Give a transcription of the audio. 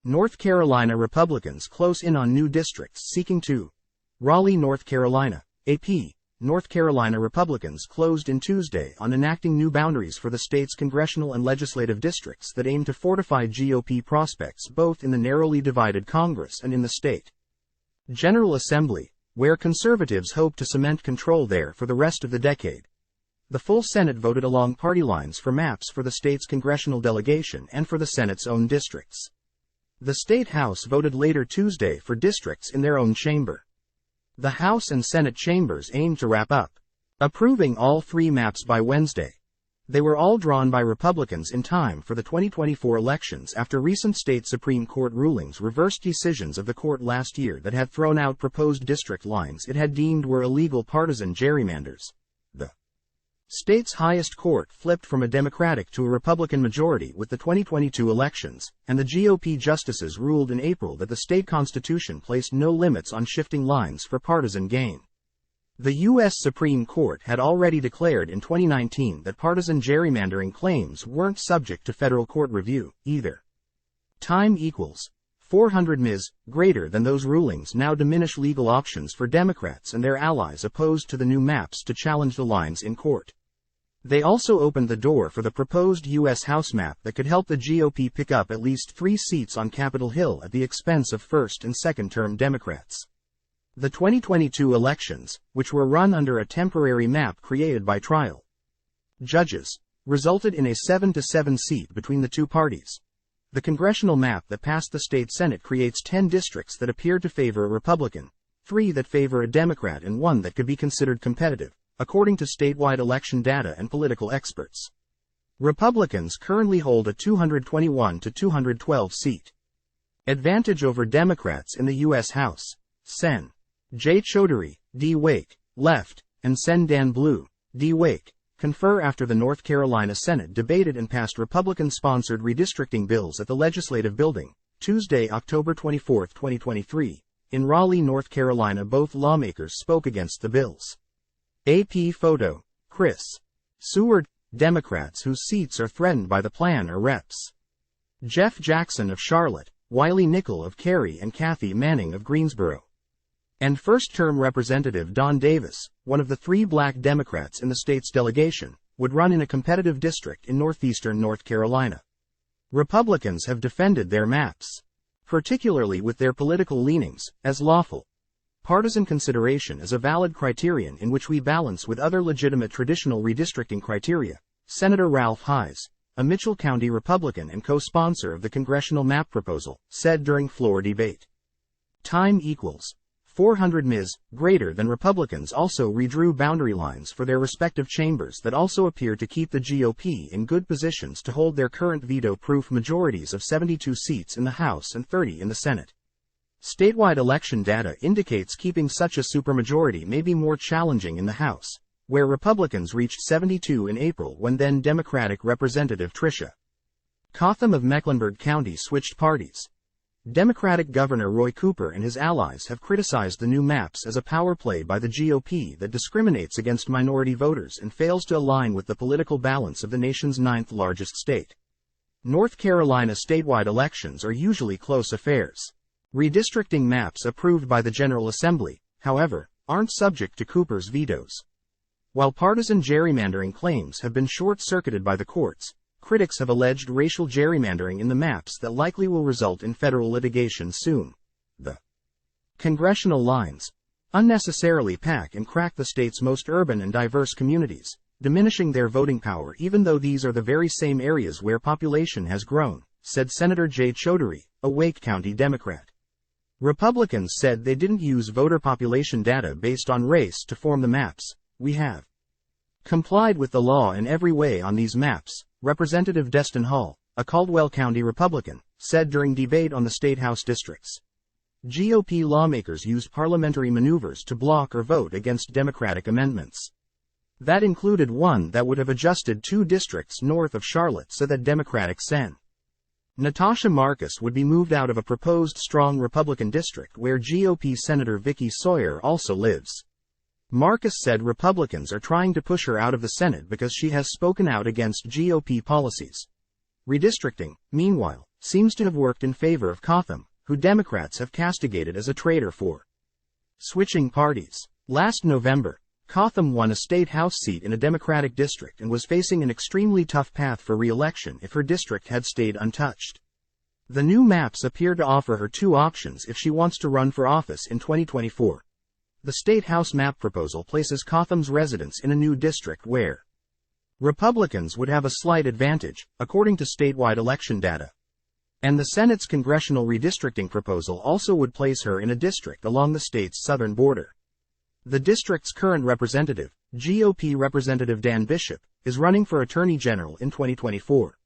North Carolina Republicans close in on new districts seeking to. Raleigh, North Carolina. AP. North Carolina Republicans closed in Tuesday on enacting new boundaries for the state's congressional and legislative districts that aim to fortify GOP prospects both in the narrowly divided Congress and in the state General Assembly, where conservatives hope to cement control there for the rest of the decade. The full Senate voted along party lines for maps for the state's congressional delegation and for the Senate's own districts. The State House voted later Tuesday for districts in their own chamber. The House and Senate chambers aim to wrap up approving all three maps by Wednesday. They were all drawn by Republicans in time for the 2024 elections after recent state Supreme Court rulings reversed decisions of the court last year that had thrown out proposed district lines it had deemed were illegal partisan gerrymanders. The state's highest court flipped from a Democratic to a Republican majority with the 2022 elections, and the GOP justices ruled in April that the state constitution placed no limits on shifting lines for partisan gain. The U.S. Supreme Court had already declared in 2019 that partisan gerrymandering claims weren't subject to federal court review, either. Time equals 400 ms. Greater than those rulings now diminish legal options for Democrats and their allies opposed to the new maps to challenge the lines in court. They also opened the door for the proposed U.S. House map that could help the GOP pick up at least 3 seats on Capitol Hill at the expense of first- and second-term Democrats. The 2022 elections, which were run under a temporary map created by trial judges, resulted in a 7-7 seat between the two parties. The congressional map that passed the state Senate creates 10 districts that appear to favor a Republican, 3 that favor a Democrat and 1 that could be considered competitive, according to statewide election data and political experts. Republicans currently hold a 221 to 212 seat advantage over Democrats in the U.S. House. Sen. J. Chaudhary, D. Wake, left, and Sen. Dan Blue, D. Wake, confer after the North Carolina Senate debated and passed Republican-sponsored redistricting bills at the Legislative Building, Tuesday, October 24, 2023. In Raleigh, North Carolina, both lawmakers spoke against the bills. AP photo, Chris Seward. Democrats whose seats are threatened by the plan are Reps. Jeff Jackson of Charlotte, Wiley Nickel of Cary and Kathy Manning of Greensboro. And first-term Representative Don Davis, one of the 3 black Democrats in the state's delegation, would run in a competitive district in northeastern North Carolina. Republicans have defended their maps, particularly with their political leanings, as lawful. Partisan consideration is a valid criterion in which we balance with other legitimate traditional redistricting criteria, Senator Ralph Hayes, a Mitchell County Republican and co-sponsor of the congressional map proposal, said during floor debate. Time equals 400 ms. Greater than Republicans also redrew boundary lines for their respective chambers that also appear to keep the GOP in good positions to hold their current veto-proof majorities of 72 seats in the House and 30 in the Senate. Statewide election data indicates keeping such a supermajority may be more challenging in the House, where Republicans reached 72 in April when then Democratic Representative Tricia Cotham of Mecklenburg County switched parties. Democratic Governor Roy Cooper and his allies have criticized the new maps as a power play by the GOP that discriminates against minority voters and fails to align with the political balance of the nation's 9th largest state. North Carolina statewide elections are usually close affairs. Redistricting maps approved by the General Assembly, however, aren't subject to Cooper's vetoes. While partisan gerrymandering claims have been short-circuited by the courts, critics have alleged racial gerrymandering in the maps that likely will result in federal litigation soon. The congressional lines unnecessarily pack and crack the state's most urban and diverse communities, diminishing their voting power even though these are the very same areas where population has grown, said Senator J. Chaudhary, a Wake County Democrat. Republicans said they didn't use voter population data based on race to form the maps. We have complied with the law in every way on these maps, Representative Destin Hall, a Caldwell County Republican, said during debate on the state House districts. GOP lawmakers used parliamentary maneuvers to block or vote against Democratic amendments. That included one that would have adjusted 2 districts north of Charlotte so that Democratic Sen. Natasha Marcus would be moved out of a proposed strong Republican district where GOP Senator Vicky Sawyer also lives. Marcus said Republicans are trying to push her out of the Senate because she has spoken out against GOP policies. Redistricting, meanwhile, seems to have worked in favor of Cotham, who Democrats have castigated as a traitor for switching parties. Last November, Cotham won a state house seat in a Democratic district and was facing an extremely tough path for re-election if her district had stayed untouched. The new maps appear to offer her two options if she wants to run for office in 2024. The State House map proposal places Cotham's residents in a new district where Republicans would have a slight advantage, according to statewide election data. And the Senate's congressional redistricting proposal also would place her in a district along the state's southern border. The district's current representative, GOP Representative Dan Bishop, is running for Attorney General in 2024.